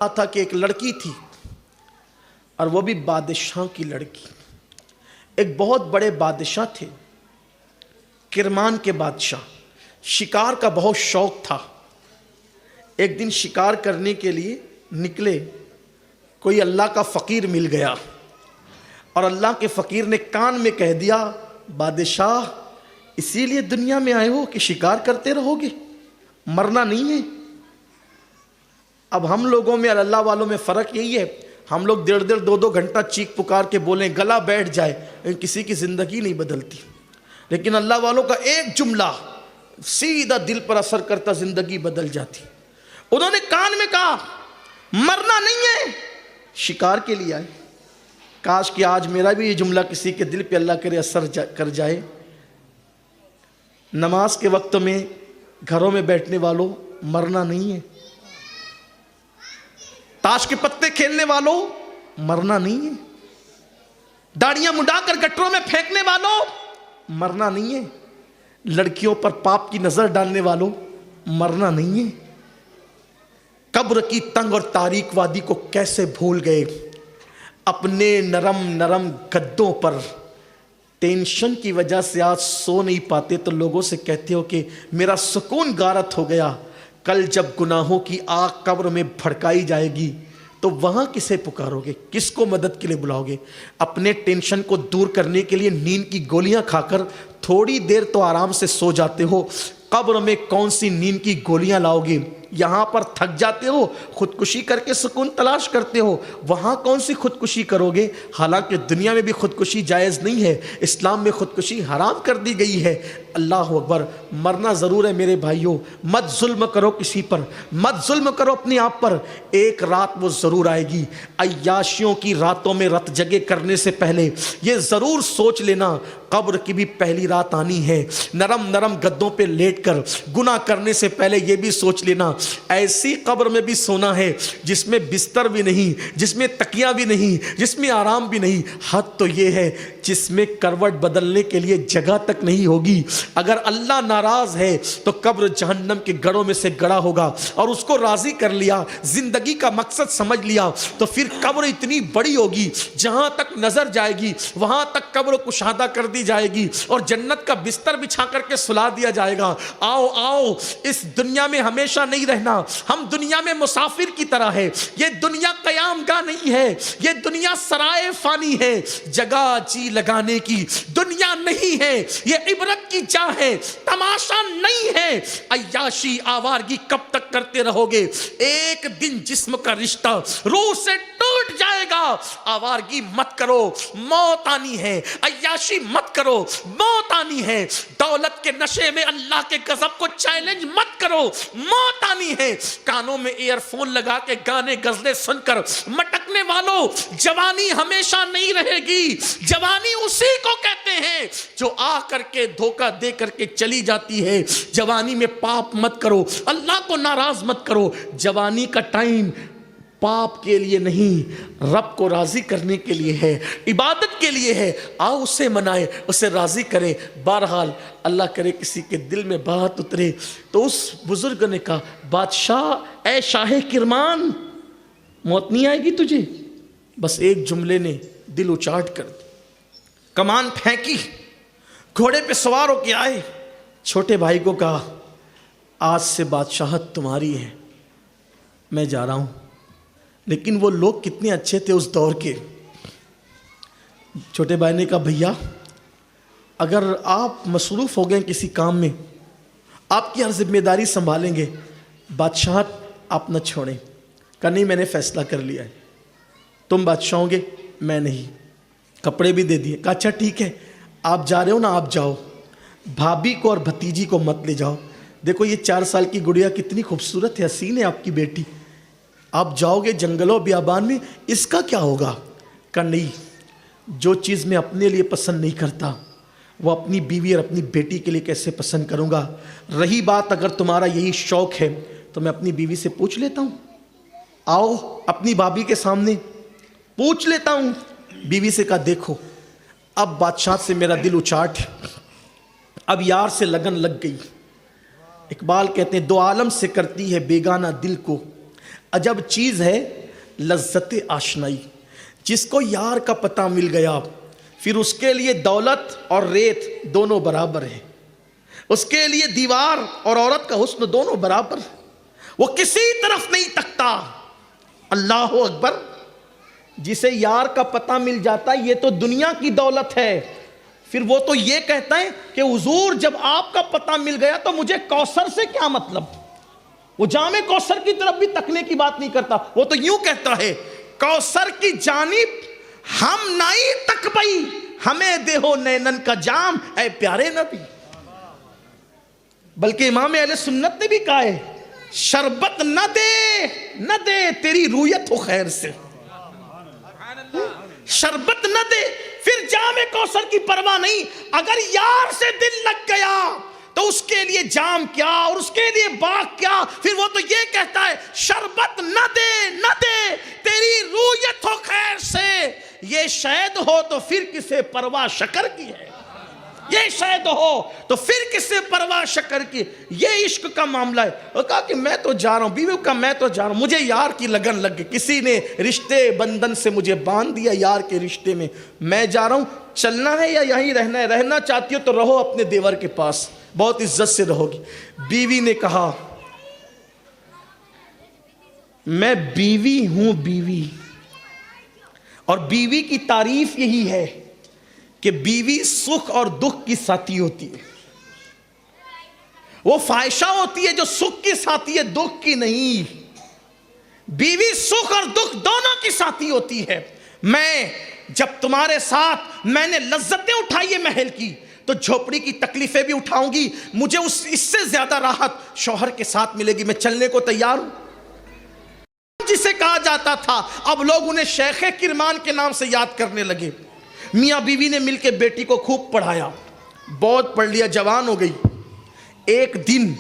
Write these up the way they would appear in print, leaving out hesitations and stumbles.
تھا کہ ایک لڑکی تھی اور وہ بھی بادشاہ کی لڑکی. ایک بہت بڑے بادشاہ تھے، کرمان کے بادشاہ. شکار کا بہت شوق تھا. ایک دن شکار کرنے کے لیے نکلے. کوئی اللہ کا فقیر مل گیا اور اللہ کے فقیر نے کان میں کہہ دیا، بادشاہ اسی لیے دنیا میں آئے ہو کہ شکار کرتے رہو گے، مرنا نہیں ہے. اب ہم لوگوں میں اور اللہ والوں میں فرق یہی ہے، ہم لوگ 1.5 گھنٹہ چیخ پکار کے بولیں گلا بیٹھ جائے، کسی کی زندگی نہیں بدلتی. لیکن اللہ والوں کا ایک جملہ سیدھا دل پر اثر کرتا، زندگی بدل جاتی. انہوں نے کان میں کہا مرنا نہیں ہے، شکار کے لیے آئے. کاش کہ آج میرا بھی یہ جملہ کسی کے دل پہ اللہ کرے اثر کر جائے. نماز کے وقت میں گھروں میں بیٹھنے والوں مرنا نہیں ہے، تاش کے پتے کھیلنے والوں مرنا نہیں ہے، داڑیاں مڈا کر گٹروں میں پھینکنے والوں مرنا نہیں ہے، لڑکیوں پر پاپ کی نظر ڈالنے والوں مرنا نہیں ہے. قبر کی تنگ اور تاریک وادی کو کیسے بھول گئے. اپنے نرم نرم گدوں پر ٹینشن کی وجہ سے آج سو نہیں پاتے تو لوگوں سے کہتے ہو کہ میرا سکون غارت ہو گیا. کل جب گناہوں کی آگ قبر میں بھڑکائی جائے گی تو وہاں کسے پکارو گے، کس کو مدد کے لیے بلاؤ گے؟ اپنے ٹینشن کو دور کرنے کے لیے نیند کی گولیاں کھا کر تھوڑی دیر تو آرام سے سو جاتے ہو. قبر میں کون سی نیند کی گولیاں لاؤ گے؟ یہاں پر تھک جاتے ہو، خودکشی کر کے سکون تلاش کرتے ہو، وہاں کون سی خودکشی کرو گے؟ حالانکہ دنیا میں بھی خودکشی جائز نہیں ہے، اسلام میں خودکشی حرام کر دی گئی ہے. اللہ اکبر. مرنا ضرور ہے میرے بھائیوں. مت ظلم کرو کسی پر، مت ظلم کرو اپنے آپ پر. ایک رات وہ ضرور آئے گی. عیاشیوں کی راتوں میں رت جگے کرنے سے پہلے یہ ضرور سوچ لینا، قبر کی بھی پہلی رات آنی ہے. نرم نرم گدوں پہ لیٹ کر گناہ کرنے سے پہلے یہ بھی سوچ لینا، ایسی قبر میں بھی سونا ہے جس میں بستر بھی نہیں، جس میں تکیہ بھی نہیں، جس میں آرام بھی نہیں. حد تو یہ ہے جس میں کروٹ بدلنے کے لیے جگہ تک نہیں ہوگی. اگر اللہ ناراض ہے تو قبر جہنم کے گڑھوں میں سے گڑا ہوگا، اور اس کو راضی کر لیا، زندگی کا مقصد سمجھ لیا تو پھر قبر اتنی بڑی ہوگی جہاں تک نظر جائے گی وہاں تک قبر کشادہ کر دی جائے گی اور جنت کا بستر بچھا کر کے سلا دیا جائے گا. آؤ آؤ، اس دنیا میں ہمیشہ نہیں رہنا. ہم دنیا میں مسافر کی طرح ہے. یہ دنیا قیام گاہ نہیں ہے، یہ دنیا سرائے فانی ہے. جگہ جی لگانے کی دنیا نہیں ہے، یہ عبرت کی جا ہے، تماشا نہیں ہے. عیاشی آوارگی کب تک کرتے رہو گے؟ ایک دن جسم کا رشتہ روح سے ٹوٹ جائے گا. آوارگی مت کرو، موت آنی ہے. عیاشی مت کرو، موت آنی ہے. دولت کے نشے میں اللہ کے غضب کو چیلنج مت کرو، موت آنی ہے. کانوں میں ایئر فون لگا کے گانے غزلیں سن کر مٹکنے والوں، جوانی ہمیشہ نہیں رہے گی. جوانی اسی کو کہتے ہیں جو آ کر کے دھوکہ دے کر کے چلی جاتی ہے. جوانی میں پاپ مت کرو، اللہ کو ناراض مت کرو. جوانی کا ٹائم پاپ کے لیے نہیں، رب کو راضی کرنے کے لیے ہے، عبادت کے لیے ہے. آؤ اسے منائے، اسے راضی کرے. بہرحال اللہ کرے کسی کے دل میں بات اترے تو اس بزرگ نے کہا، بادشاہ اے شاہ کرمان، موت نہیں آئے گی تجھے؟ بس ایک جملے نے دل اچاٹ کر دی. کمان پھینکی، گھوڑے پہ سوار ہو کے آئے. چھوٹے بھائی کو کہا، آج سے بادشاہت تمہاری ہے، میں جا رہا ہوں. لیکن وہ لوگ کتنے اچھے تھے اس دور کے. چھوٹے بھائی نے کہا، بھیا اگر آپ مصروف ہو گئے کسی کام میں، آپ کی ہر ذمہ داری سنبھالیں گے، بادشاہت آپ نہ چھوڑیں. کہا نہیں، میں نے فیصلہ کر لیا ہے، تم بادشاہ ہوں گے، میں نہیں. کپڑے بھی دے دیے. کہا اچھا ٹھیک ہے، آپ جا رہے ہو نا، آپ جاؤ، بھابھی کو اور بھتیجی کو مت لے جاؤ. دیکھو یہ 4 سال کی گڑیا کتنی خوبصورت ہے، حسین ہے آپ کی بیٹی. آپ جاؤ گے جنگلوں بیابان میں، اس کا کیا ہوگا؟ کہ نہیں، جو چیز میں اپنے لیے پسند نہیں کرتا وہ اپنی بیوی اور اپنی بیٹی کے لیے کیسے پسند کروں گا. رہی بات اگر تمہارا یہی شوق ہے تو میں اپنی بیوی سے پوچھ لیتا ہوں. آؤ اپنی بھابھی کے سامنے پوچھ لیتا ہوں. بیوی سے کہا، دیکھو اب بادشاہ سے میرا دل اچاٹ ہے، اب یار سے لگن لگ گئی. اقبال کہتے ہیں، دو عالم سے کرتی ہے بیگانہ دل کو، عجب چیز ہے لذت آشنائی، جس کو یار کا پتہ مل گیا پھر اس کے لیے دولت اور ریت دونوں برابر ہیں، اس کے لیے دیوار اور عورت کا حسن دونوں برابر، وہ کسی طرف نہیں تکتا۔ اللہ اکبر۔ جسے یار کا پتہ مل جاتا ہے یہ تو دنیا کی دولت ہے، پھر وہ تو یہ کہتا ہے کہ حضور جب آپ کا پتہ مل گیا تو مجھے کوثر سے کیا مطلب، وہ جام کوثر کی طرف بھی تکنے کی بات نہیں کرتا، وہ تو یوں کہتا ہے کوثر کی جانب ہم نہیں تک بئی، ہمیں دیہو نینن کا جام اے پیارے نبی۔ بلکہ امام اہل سنت نے بھی کہا ہے شربت نہ دے تیری رویت ہو خیر سے، شربت نہ دے پھر جام کوثر کی پرواہ نہیں، اگر یار سے دل لگ گیا تو اس کے لیے جام کیا اور اس کے لیے باغ کیا، پھر وہ تو یہ کہتا ہے شربت نہ دے تیری رویت ہو خیر سے، یہ شہد ہو تو پھر کسے پرواہ شکر کی ہے، یہ شہد ہو تو پھر کسے پرواہ شکر کی، یہ عشق کا معاملہ ہے۔ وہ کہا کہ میں تو جا رہا ہوں، بیوی کا میں تو جا رہا ہوں، مجھے یار کی لگن لگ گئی، کسی نے رشتے بندھن سے مجھے باندھ دیا یار کے رشتے میں جا رہا ہوں، چلنا ہے یا یہیں رہنا ہے؟ رہنا چاہتی ہو تو رہو اپنے دیور کے پاس، بہت عزت سے رہو گی۔ بیوی نے کہا میں بیوی ہوں بیوی، اور بیوی کی تعریف یہی ہے کہ بیوی سکھ اور دکھ کی ساتھی ہوتی ہے، وہ فائشہ ہوتی ہے جو سکھ کی ساتھی ہے، دکھ کی نہیں۔ بیوی سکھ اور دکھ دونوں کی ساتھی ہوتی ہے۔ میں جب تمہارے ساتھ میں نے لذتیں اٹھائی ہے محل کی تو جھوپڑی کی تکلیفیں بھی اٹھاؤں گی، مجھے اس سے زیادہ راحت شوہر کے ساتھ ملے گی، میں چلنے کو تیار ہوں۔ جسے کہا جاتا تھا اب لوگ انہیں شیخ کرمان کے نام سے یاد کرنے لگے۔ میاں بیوی نے مل کے بیٹی کو خوب پڑھایا، بہت پڑھ لیا، جوان ہو گئی۔ ایک دن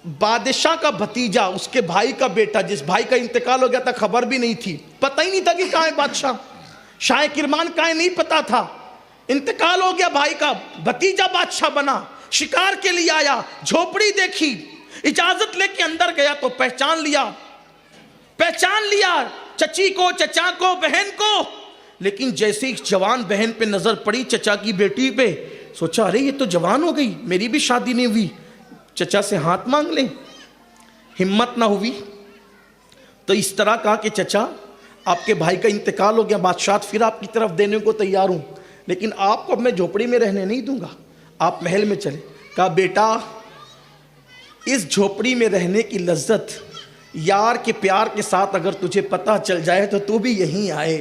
بادشاہ کا بھتیجا، اس کے بھائی کا بیٹا، جس بھائی کا انتقال ہو گیا تھا خبر بھی نہیں تھی، پتہ ہی نہیں تھا کہ کہاں ہے بادشاہ، شاہ کرمان کہاں ہے نہیں پتا تھا، انتقال ہو گیا بھائی کا، بھتیجا بادشاہ بنا، شکار کے لیے آیا، جھوپڑی دیکھی، اجازت لے کے اندر گیا تو پہچان لیا چچی کو، چچا کو، بہن کو، لیکن جیسے ہی جوان بہن پہ نظر پڑی چچا کی بیٹی پہ، سوچا ارے یہ تو جوان ہو گئی، میری بھی شادی نہیں ہوئی، چچا سے ہاتھ مانگ لیں، ہمت نہ ہوئی تو اس طرح کہا کہ چچا آپ کے بھائی کا انتقال ہو گیا، بادشاہت پھر آپ کی طرف دینے کو تیار ہوں، لیکن آپ کو اب میں جھوپڑی میں رہنے نہیں دوں گا، آپ محل میں چلیں۔ کہا بیٹا اس جھوپڑی میں رہنے کی لذت یار کے پیار کے ساتھ اگر تجھے پتہ چل جائے تو تو بھی یہیں آئے،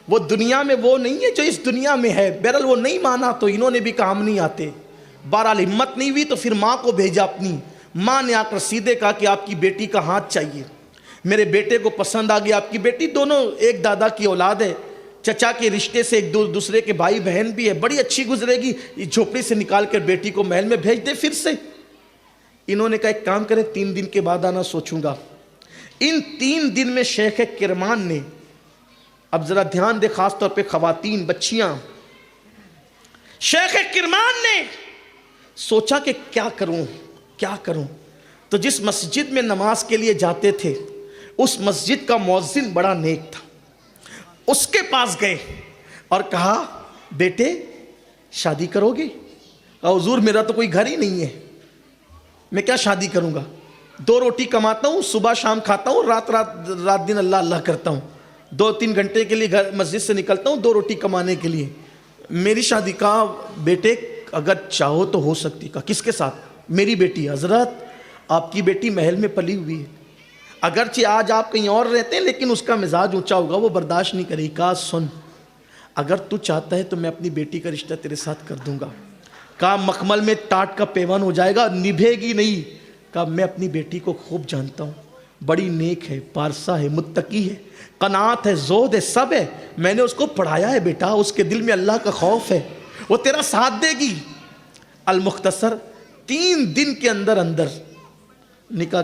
وہ دنیا میں وہ نہیں ہے جو اس دنیا میں ہے۔ بہرحال وہ نہیں مانا تو انہوں نے بھی کام نہیں آتے، بہرحال ہمت نہیں ہوئی تو پھر ماں کو بھیجا اپنی، ماں نے آ کر سیدھے کہا کہ آپ کی بیٹی کا ہاتھ چاہیے، میرے بیٹے کو پسند آ گیا، آپ کی بیٹی دونوں ایک دادا کی اولاد ہے، چچا کے رشتے سے ایک دوسرے کے بھائی بہن بھی ہے، بڑی اچھی گزرے گی، جھوپڑی سے نکال کر بیٹی کو محل میں بھیج دے پھر سے۔ انہوں نے کہا ایک کام کریں 3 دن کے بعد آنا، سوچوں گا۔ ان 3 دن میں شیخ کرمان نے، اب ذرا دھیان دے خاص طور پہ خواتین بچیاں، شیخ کرمان نے سوچا کہ کیا کروں، تو جس مسجد میں نماز کے لیے جاتے تھے اس مسجد کا مؤذن بڑا نیک تھا، اس کے پاس گئے اور کہا بیٹے شادی کرو گے؟ کہا حضور میرا تو کوئی گھر ہی نہیں ہے، میں کیا شادی کروں گا، 2 روٹی کماتا ہوں، صبح شام کھاتا ہوں، رات دن اللہ اللہ کرتا ہوں، 2-3 گھنٹے کے لیے گھر مسجد سے نکلتا ہوں 2 روٹی کمانے کے لیے، میری شادی۔ کہا بیٹے اگر چاہو تو ہو سکتی۔ کہا کس کے ساتھ؟ میری بیٹی۔ حضرت آپ کی بیٹی محل میں پلی ہوئی ہے، اگرچہ آج آپ کہیں اور رہتے ہیں لیکن اس کا مزاج اونچا ہوگا، وہ برداشت نہیں کرے گی۔ کہا سن اگر تو چاہتا ہے تو میں اپنی بیٹی کا رشتہ تیرے ساتھ کر دوں گا۔ کہا مخمل میں ٹاٹ کا پیوان ہو جائے گا، نبھے گی نہیں۔ کہا میں اپنی بیٹی کو خوب جانتا ہوں، بڑی نیک ہے، پارسا ہے، متقی ہے، قناعت ہے، زہد ہے، سب ہے، میں نے اس کو پڑھایا ہے بیٹا، اس کے دل میں اللہ کا خوف ہے، وہ تیرا ساتھ دے گی۔ المختصر 3 دن کے اندر نکاح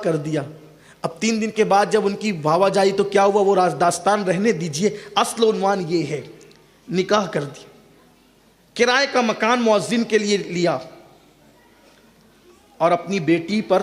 کر دیا۔ اب 3 دن کے بعد جب ان کی بھاوا جائی تو کیا ہوا وہ راز داستان رہنے دیجئے، اصل عنوان یہ ہے، نکاح کر دیا، کرائے کا مکان مؤذن کے لیے لیا اور اپنی بیٹی پر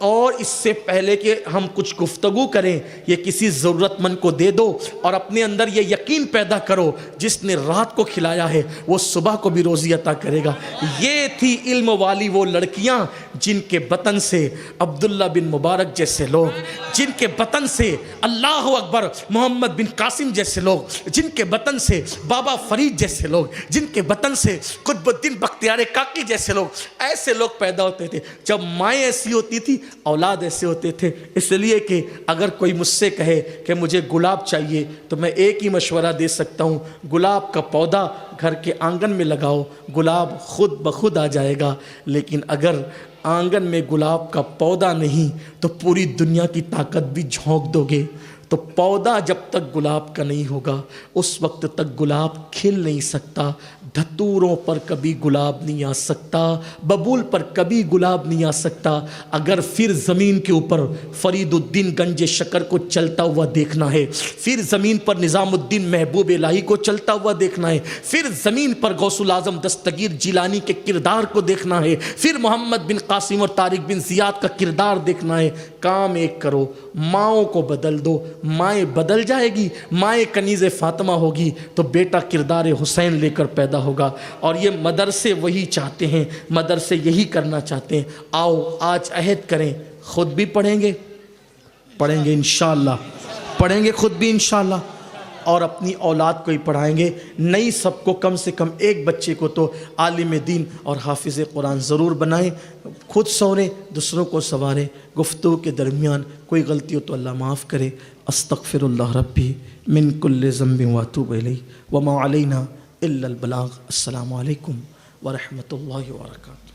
اور اس سے پہلے کہ ہم کچھ گفتگو کریں، یہ کسی ضرورت مند کو دے دو اور اپنے اندر یہ یقین پیدا کرو جس نے رات کو کھلایا ہے وہ صبح کو بھی روزی عطا کرے گا۔ یہ تھی علم والی وہ لڑکیاں جن کے بطن سے عبداللہ بن مبارک جیسے لوگ، جن کے بطن سے اللہ اکبر محمد بن قاسم جیسے لوگ، جن کے بطن سے بابا فرید جیسے لوگ، جن کے بطن سے قطب الدین بختیار کاکی جیسے لوگ، ایسے لوگ پیدا ہوتے تھے۔ جب مائیں ایسی ہوتی تھی اولاد ایسے ہوتے تھے۔ اس لیے کہ اگر کوئی مجھ سے کہے کہ مجھے گلاب چاہیے تو میں ایک ہی مشورہ دے سکتا ہوں، گلاب کا پودا گھر کے آنگن میں لگاؤ، گلاب خود بخود آ جائے گا۔ لیکن اگر آنگن میں گلاب کا پودا نہیں تو پوری دنیا کی طاقت بھی جھونک دو گے تو پودا جب تک گلاب کا نہیں ہوگا اس وقت تک گلاب کھل نہیں سکتا۔ دھتوروں پر کبھی گلاب نہیں آ سکتا، ببول پر کبھی گلاب نہیں آ سکتا۔ اگر پھر زمین کے اوپر فرید الدین گنج شکر کو چلتا ہوا دیکھنا ہے، پھر زمین پر نظام الدین محبوب الہی کو چلتا ہوا دیکھنا ہے، پھر زمین پر غوث الاعظم دستگیر جیلانی کے کردار کو دیکھنا ہے، پھر محمد بن قاسم اور طارق بن زیاد کا کردار دیکھنا ہے، کام ایک کرو، ماؤں کو بدل دو۔ مائیں بدل جائے گی، مائیں کنیز فاطمہ ہوگی تو بیٹا کردار حسین لے کر پیدا ہوگا۔ اور یہ مدرسے وہی چاہتے ہیں، مدرسے یہی کرنا چاہتے ہیں۔ آؤ آج عہد کریں، خود بھی پڑھیں گے انشاءاللہ، پڑھیں گے خود بھی انشاءاللہ، اور اپنی اولاد کو ہی پڑھائیں گے۔ نہیں سب کو کم سے کم ایک بچے کو تو عالم دین اور حافظ قرآن ضرور بنائیں، خود سوریں دوسروں کو سواریں۔ گفتگو کے درمیان کوئی غلطی ہو تو اللہ معاف کرے۔ استغفر اللہ ربی من کل ذنب واتوب الیہ وما علینا الا البلاغ۔ السلام علیکم ورحمۃ اللہ وبرکاتہ۔